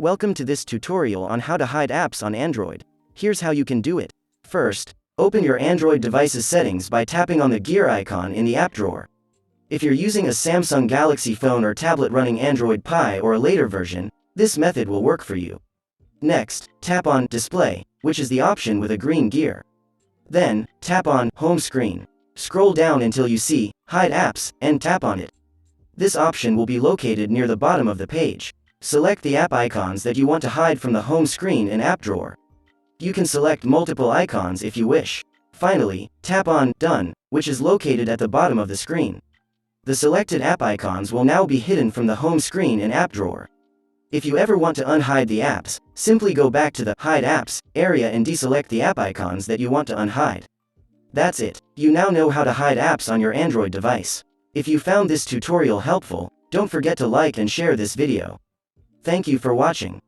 Welcome to this tutorial on how to hide apps on Android. Here's how you can do it. First, open your Android device's settings by tapping on the gear icon in the app drawer. If you're using a Samsung Galaxy phone or tablet running Android Pie or a later version, this method will work for you. Next, tap on Display, which is the option with a green gear. Then, tap on Home Screen. Scroll down until you see Hide Apps, and tap on it. This option will be located near the bottom of the page. Select the app icons that you want to hide from the home screen in App Drawer. You can select multiple icons if you wish. Finally, tap on Done, which is located at the bottom of the screen. The selected app icons will now be hidden from the home screen in App Drawer. If you ever want to unhide the apps, simply go back to the Hide Apps area and deselect the app icons that you want to unhide. That's it. You now know how to hide apps on your Android device. If you found this tutorial helpful, don't forget to like and share this video. Thank you for watching.